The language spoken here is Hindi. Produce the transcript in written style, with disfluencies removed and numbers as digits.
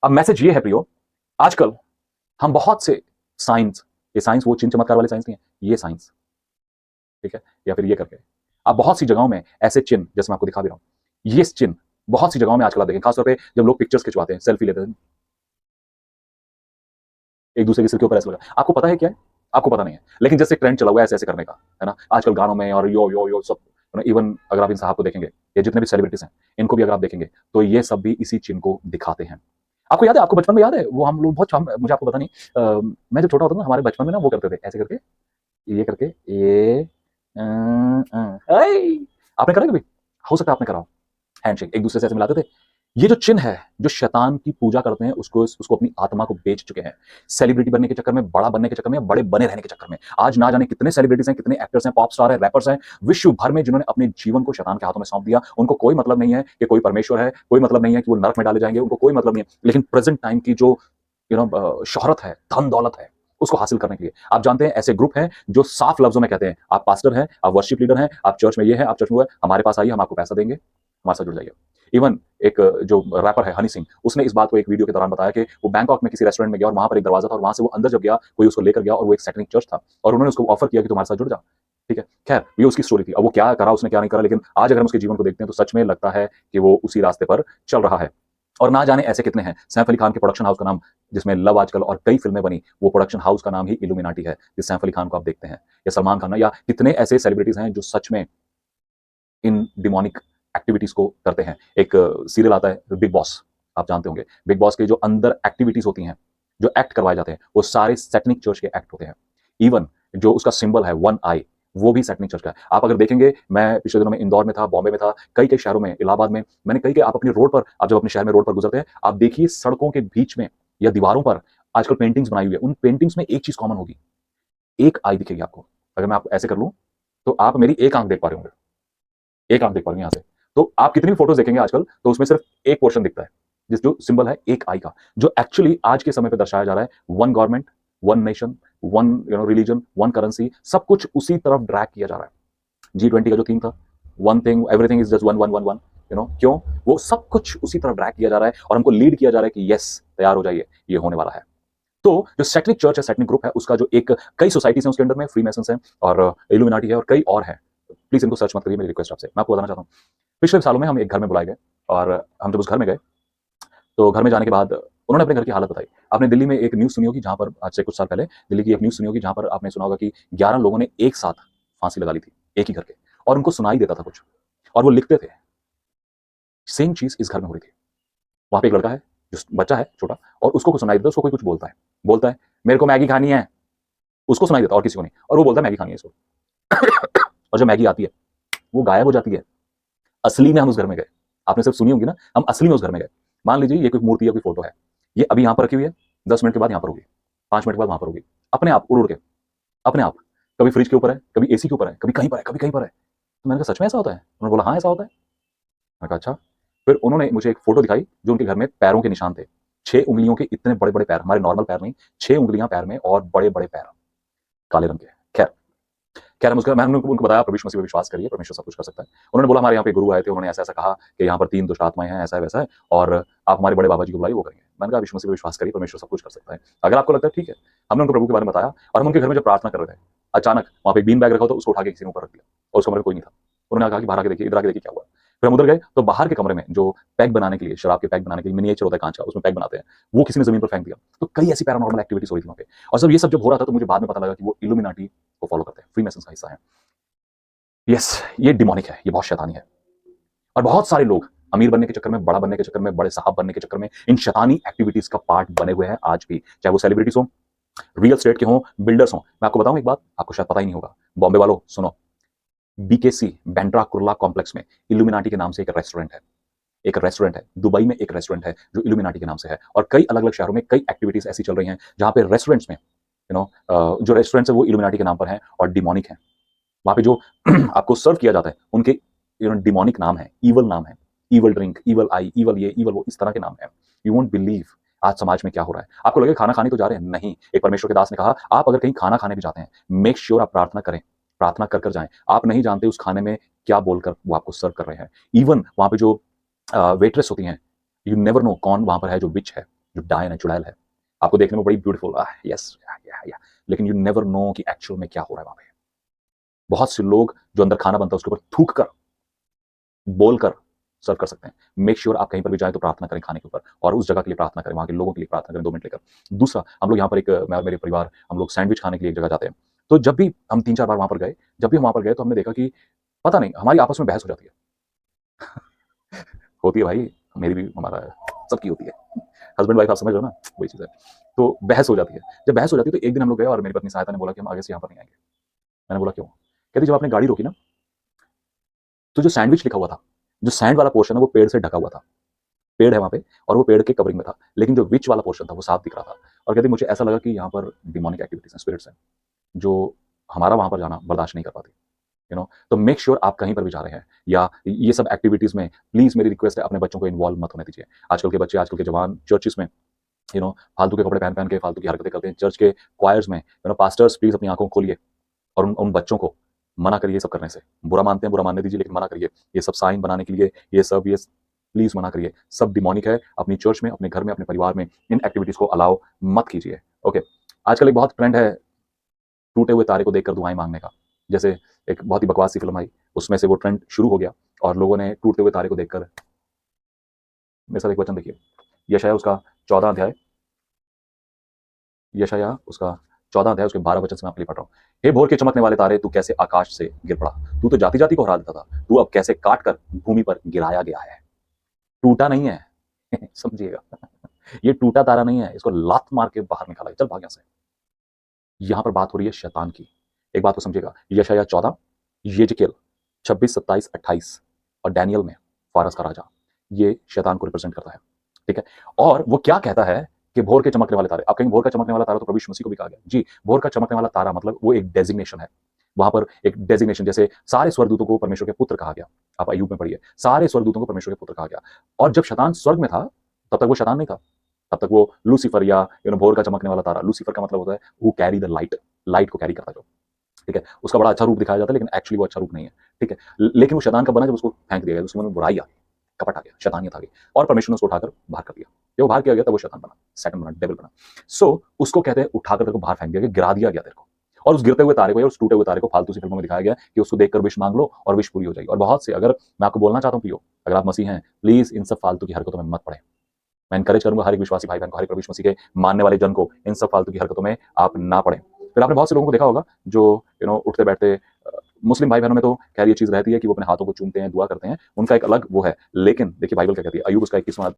अब मैसेज ये है प्रियो, आजकल हम बहुत से साइंस, ये साइंस वो चिन्ह चमत्कार वाले साइंस नहीं है, ये साइंस, ठीक है, या फिर ये करके आप बहुत सी जगहों में ऐसे चिन्ह, जैसे मैं आपको दिखा भी रहा हूं, ये चिन्ह बहुत सी जगहों में आजकल आप देखें, खासतौर पे जब लोग पिक्चर्स खिंचवाते हैं, सेल्फी लेते हैं, एक दूसरे के सिर के ऊपर ऐसे लगा, आपको पता है क्या है? आपको पता नहीं है, लेकिन जैसे ट्रेंड चला हुआ है ऐसे ऐसे करने का, है ना, आजकल गानों में और यो यो यो सब, इवन अगर आप इन साहब को देखेंगे, ये जितने भी सेलिब्रिटीज हैं, इनको भी अगर आप देखेंगे तो ये सब भी इसी चिन्ह को दिखाते हैं। आपको याद है, आपको बचपन में याद है वो हम लोग बहुत मुझे आपको पता नहीं, मैं जब छोटा होता था ना, हमारे बचपन में ना वो करते थे ऐसे करके, ये करके, ये आपने करा कभी? हो सकता है आपने करा हो, हैंडशेक एक दूसरे से ऐसे मिलाते थे। ये जो चिन्ह है, जो शैतान की पूजा करते हैं, उसको अपनी आत्मा को बेच चुके हैं, सेलिब्रिटी बनने के चक्कर में, बड़ा बनने के चक्कर में, बड़े बने रहने के चक्कर में। आज ना जाने कितने सेलिब्रिटीज हैं, कितने एक्टर्स हैं, पॉप स्टार हैं, रैपर्स हैं, विश्व भर में, जिन्होंने अपने जीवन को शैतान के हाथों में सौंप दिया। उनको कोई मतलब नहीं है कि कोई परमेश्वर है, कोई मतलब नहीं है कि वो नरक में डाले जाएंगे, उनको कोई मतलब नहीं है, लेकिन प्रेजेंट टाइम की जो शोहरत है, धन दौलत है, उसको हासिल करने के लिए, आप जानते हैं ऐसे ग्रुप हैं जो साफ लफ्जों में कहते हैं, आप पास्टर हैं, आप वर्शिप लीडर हैं, आप चर्च में ये है, आप चर्च में वो है, हमारे पास आइए, हम आपको पैसा देंगे, हमारे साथ जुड़ जाइए। इवन एक जो रैपर है हनी सिंह, उसने इस बात को एक वीडियो के दौरान बताया कि वो बैंकॉक में किसी रेस्टोरेंट में गया और वहां पर एक दरवाजा था, और वहां से वो अंदर जब गया, कोई उसको लेकर गया, और वो एक सैटेनिक चर्च था, और उन्होंने उसको ऑफर किया कि तुम्हारे साथ जुड़ जा, ठीक है। खैर, ये उसकी स्टोरी थी, अब वो क्या करा, उसने क्या नहीं करा, लेकिन आज अगर हम उसके जीवन को देखते हैं तो सच में लगता है कि वो उसी रास्ते पर चल रहा है। और ना जाने ऐसे कितने हैं। सैफ अली खान के प्रोडक्शन हाउस का नाम, जिसमें लव आजकल और कई फिल्में बनी, वो प्रोडक्शन हाउस का नाम ही इल्यूमिनाटी है, जिस सैफ अली खान को आप देखते हैं, या सलमान खान, या कितने ऐसे सेलिब्रिटीज हैं जो सच में इन डिमोनिक एक्टिविटीज को करते हैं। एक सीरियल आता है बिग बॉस, आप जानते होंगे, बिग बॉस के जो अंदर एक्टिविटीज होती हैं, जो एक्ट करवाए जाते हैं, वो सारे सैटनिक चर्च के एक्ट होते हैं। इवन जो उसका सिंबल है वन आई, वो भी सैटनिक चर्च का है। आप अगर देखेंगे, मैं पिछले दिनों में इंदौर में था, बॉम्बे में था, कई कई शहरों में, इलाहाबाद में, मैंने कई कई, आप अपनी रोड पर, आप जब अपने शहर में रोड पर गुजरते हैं, आप देखिए सड़कों के बीच में या दीवारों पर आजकल पेंटिंग्स बनाई हुई है। उन पेंटिंग्स में एक चीज कॉमन होगी, एक आई दिखेगी आपको। अगर मैं आपको ऐसे कर लूं तो आप मेरी एक आंख देख पा रहे होंगे, एक आंख देख पा रहे यहाँ से। तो आप कितनी भी फोटोज देखेंगे आजकल, तो उसमें सिर्फ एक पोर्शन दिखता है, जिस जो सिंबल है एक आई का, जो एक्चुअली आज के समय पे दर्शाया जा रहा है, one government, one nation, one religion, one currency, सब कुछ उसी तरफ ड्रैग किया जा रहा है। G20 का जो थीम था, one thing everything is just one one one one, क्यों? वो सब कुछ उसी तरफ ड्रैग किया जा रहा है, और हमको लीड किया जा रहा है कि यस, तैयार हो जाइए, ये होने वाला है। तो जो सैटनिक चर्च है, सैटनिक ग्रुप है, उसका जो एक, कई सोसाइटीज हैं उसके अंडर में, फ्री मैसन्स हैं, और इल्यूमिनाटी है, और कई और हैं। प्लीज इनको सर्च मत करिए, मेरी रिक्वेस्ट आपसे। मैं आपको बताना चाहता हूँ, पिछले सालों में हम एक घर में बुलाए गए, और हम जब उस घर में गए, तो घर में जाने के बाद उन्होंने अपने घर की हालत बताई। आपने दिल्ली में एक न्यूज़ सुनी होगी, जहाँ पर आज से कुछ साल पहले दिल्ली की एक न्यूज़ सुनी होगी, जहाँ पर आपने सुना होगा कि 11 लोगों ने एक साथ फांसी लगा ली थी, एक ही घर के, और उनको सुनाई देता था कुछ, और वो लिखते थे। सेम चीज़ इस घर में हो रही थी। वहाँ पे एक लड़का है, जो बच्चा है छोटा, और उसको कुछ सुनाई देता है, उसको कोई कुछ बोलता है, मेरे को मैगी खानी है, उसको सुनाई देता है और किसी को नहीं, और वो बोलता है मैगी खानी है इसको। और जब मैगी आती है, वो गायब हो जाती है। असली में हम उस घर में गए, आपने सिर्फ सुनी होगी ना, हम असली में उस घर में गए। मान लीजिए ये कोई मूर्ति या कोई फोटो है, ये अभी यहाँ पर रखी हुई है, 10 मिनट के बाद यहाँ पर होगी, 5 मिनट के बाद वहां पर होगी, अपने आप उड़ उड़ के, अपने आप, कभी फ्रिज के ऊपर है, कभी एसी के ऊपर है, कभी कहीं पर है, कभी कहीं पर है। तो मैंने कहा सच में ऐसा होता है? उन्होंने बोला हाँ ऐसा होता है। मैंने कहा अच्छा। फिर उन्होंने मुझे एक फोटो दिखाई, जो उनके घर में पैरों के निशान थे, 6 उंगलियों के इतने बड़े बड़े पैर, हमारे नॉर्मल पैर नहीं, 6 उंगलियां पैर में, और बड़े बड़े पैर, काले रंग के। खैर, मैंने उनको बताया, परमेश्वर मसीह पे विश्वास करिए, परमेश्वर सब कुछ कर सकता है। उन्होंने बोला हमारे यहाँ पे गुरु आए थे, उन्होंने ऐसा ऐसा कहा कि यहाँ पर 3 दुष्ट आत्माएं हैं, ऐसा है वैसा है, और आप हमारे बड़े बाबा जी को बुलाइए, वो करेंगे। मैंने कहा विश्व मसीह पे विश्वास करिए, परमेश्वर सब कुछ कर सकता है, अगर आपको लगता है ठीक है। हमने उनको प्रभु के बारे में बताया, और हम उनके घर में जब प्रार्थना कर रहे थे, अचानक वहाँ पे बीन बैग रखा हो, तो उसको उठा के किसी ने ऊपर रख दिया, और उस कमरे में कोई नहीं था। उन्होंने कहा कि बाहर आके देखिए, इधर आके देखिए क्या हुआ। फिर हम उधर गए, तो बाहर के कमरे में जो पैक बनाने के लिए, शराब के पैक बनाने के लिए मिनिएचर होता है कांच का, उसमें पैक बनाते हैं, वो किसी ने जमीन पर फेंक दिया। तो कई ऐसी पैरानॉर्मल एक्टिविटीज हो रही थी वहाँ पे। और जब ये सब जब हो रहा था, तो मुझे बाद में पता लगा कि वो इल्यूमिनाटी को फॉलो करते हैं, फ्री मैसन्स का हिस्सा है। यस, ये डिमोनिक है, ये बहुत शैतानी है। और बहुत सारे लोग अमीर बनने के चक्कर में, बड़ा बनने के चक्कर में, बड़े साहब बनने के चक्कर में, इन शैतानी एक्टिविटीज का पार्ट बने हुए हैं आज भी, चाहे वो सेलिब्रिटीज हो, रियल स्टेट के हो, बिल्डर्स हो। मैं आपको बताऊं एक बात, आपको शायद पता ही नहीं होगा, बॉम्बे वालों सुनो, बीकेसी बैंड्रा कुर्ला कॉम्प्लेक्स में इल्यूमिनाटी के नाम से एक रेस्टोरेंट है, एक रेस्टोरेंट है, दुबई में एक रेस्टोरेंट है जो इल्यूमिनाटी के नाम से है, और कई अलग अलग शहरों में कई एक्टिविटीज ऐसी चल रही हैं, जहां पे रेस्टोरेंट्स में, जो रेस्टोरेंट्स है वो इल्यूमिनाटी के नाम पर हैं और डिमोनिक हैं। वहां पे जो आपको सर्व किया जाता है, उनके डिमोनिक नाम है, ईवल नाम है, ईवल ड्रिंक, ईवल आई, ईवल ये, ईवल वो, इस तरह के नाम है। यू वोंट बिलीव आज समाज में क्या हो रहा है। आपको लगे खाना खाने तो जा रहे हैं, नहीं। एक परमेश्वर के दास ने कहा, आप अगर कहीं खाना खाने भी जाते हैं, मेक श्योर आप प्रार्थना करें, प्रार्थना कर कर जाएं। आप नहीं जानते उस खाने में क्या बोलकर वो आपको सर्व कर रहे हैं। इवन वहां पे जो वेट्रेस होती हैं, यू नेवर नो कौन वहां पर है जो विच है, जो डायन है, चुड़ैल है, आपको देखने में बड़ी ब्यूटीफुल यस या, लेकिन यू नेवर नो कि एक्चुअल में क्या हो रहा है वहां पे। बहुत से लोग जो अंदर खाना बनता है उसके ऊपर थूक कर, बोलकर सर्व कर सकते हैं। मेक श्योर आप कहीं पर भी जाए तो प्रार्थना करें खाने के ऊपर, और उस जगह के लिए प्रार्थना करें, वहां के लोगों के लिए प्रार्थना करें 2 मिनट लेकर। दूसरा, हम लोग यहाँ पर मैं और मेरे परिवार हम लोग सैंडविच खाने के लिए एक जगह जाते हैं। तो जब भी हम 3-4 बार वहां पर गए, जब भी हम वहां पर गए तो हमने देखा कि पता नहीं हमारी आपस में बहस हो जाती है। होती है भाई, मेरी भी, हमारा सबकी होती है, हस्बैंड वाइफ, आप समझ रहे हो ना, वही चीज़ है। तो बहस हो जाती है। जब बहस हो जाती है तो एक दिन हम लोग गए और मेरी पत्नी सहायता ने बोला कि हम आगे से यहाँ पर नहीं आएंगे। मैंने बोला क्यों? कहती जब आपने गाड़ी रोकी ना, तो जो सैंडविच लिखा हुआ था, जो सैंड वाला पोर्शन है वो पेड़ से ढका हुआ था, पेड़ है वहां पे और वो पेड़ के कवरिंग में था, लेकिन जो विच वाला पोर्शन था वो साफ दिख रहा था। और कहती मुझे ऐसा लगा कि यहाँ पर डिमोनिक एक्टिविटीज हैं, स्पिरिट्स हैं, जो हमारा वहां पर जाना बर्दाश्त नहीं कर पाती। तो मेक श्योर आप कहीं पर भी जा रहे हैं या ये सब एक्टिविटीज में, प्लीज मेरी रिक्वेस्ट है अपने बच्चों को इन्वॉल्व मत होने दीजिए। आजकल के बच्चे, आजकल के जवान चर्चिस में फालतू के कपड़े पहन पहन के फालतू की हरकतें करते हैं, चर्च के क्वायर्स में। पास्टर्स प्लीज अपनी आंखों को खोलिए और उन बच्चों को मना करिए ये सब करने से। बुरा मानते हैं, बुरा मानने दीजिए, लेकिन मना करिए। ये सब साइन बनाने के लिए ये प्लीज मना करिए। सब डिमोनिक है। अपनी चर्च में, अपने घर में, अपने परिवार में इन एक्टिविटीज को अलाउ मत कीजिए। ओके। आजकल एक बहुत ट्रेंड है टूटे हुए तारे को देखकर दुआएं मांगने का। जैसे एक बहुत ही बकवास सी फिल्म आई, उसमें से वो ट्रेंड शुरू हो गया और लोगों ने टूटते हुए तारे को देखकर, मेरे साथ एक वचन देखिए, यशायाह उसका 14 अध्याय, यशायाह उसका 14 अध्याय उसके 12 वचन से मैं आपके लिए पढ़ रहा हूँ। हे भोर के चमकने वाले तारे, तू कैसे आकाश से गिर पड़ा, तू तो जाति जाति को हरा देता था, तू अब कैसे काट कर भूमि पर गिराया गया है। टूटा नहीं है समझिएगा, ये टूटा तारा नहीं है, इसको लात मार के बाहर निकाला, चल भाग यहाँ से। यहां पर बात हो रही है शैतान की। एक बात को समझिएगा, यशायाह 14, यजेकिएल 26, 27, 28 और डैनियल में फारस का राजा, ये शैतान को रिप्रेजेंट करता है। ठीक है। और वो क्या कहता है कि भोर के चमकने वाले तारे, आप कहेंगे भोर का चमकने वाला तारा तो प्रभु यीशु मसीह को भी कहा गया। जी, भोर का चमकने वाला तारा मतलब वो एक डेजिग्नेशन है। वहां पर एक डेजिग्नेशन, जैसे सारे स्वर्गदूतों को परमेश्वर के पुत्र कहा गया। आप अय्यूब में पढ़िए, सारे स्वर्गदूतों को परमेश्वर के पुत्र कहा गया। और जब शैतान स्वर्ग में था तब तक वो शैतान नहीं था, तब तक वो लूसीफर या भोर का चमकने वाला तारा, लूसीफर का मतलब होता है वो कैरी द लाइट, लाइट को कैरी करता जो। ठीक है। उसका बड़ा अच्छा रूप दिखाया जाता है, लेकिन एक्चुअली वो अच्छा रूप नहीं है। ठीक है। लेकिन वो शैतान कब बना? जब उसको फेंक दिया गया, उसके मन में बुराई आ गई, कपट आ गया, शैतानियत आ गई, और परमेश्वर ने उसको उठाकर बाहर कर दिया। जब वो बाहर किया गया तब वो शैतान बना, सेकंड बना, डेविल बना। सो उसको कहते हैं उठाकर तेरे को बाहर फेंक दिया गया, गिरा दिया गया तेरे को। और उस गिरते हुए तारे को या उस टूटे हुए तारे को फालतू सी फिल्मों में दिखाया गया कि उसको देखकर विश मांग लो और विश पूरी हो जाएगी। और बहुत से, अगर मैं आपको बोलना चाहता हूँ प्रियो, अगर आप मसीह हैं, प्लीज इन सब फालतू की हरकतों में मत पड़े। मैं इनकरेज करूंगा हर एक विश्वासी भाई बहन को, हर एक प्रभु यीशु मसीह के मानने वाले जन को, इन सब फालतू की हरकतों में आप ना पड़े। फिर आपने बहुत से लोगों को देखा होगा जो उठते बैठते, मुस्लिम भाई बहनों में तो खैर ये चीज रहती है कि वो अपने हाथों को चूमते हैं, दुआ करते हैं, उनका एक अलग वो है। लेकिन देखिए बाइबल क्या कहती है, अय्यूब उसका 21वां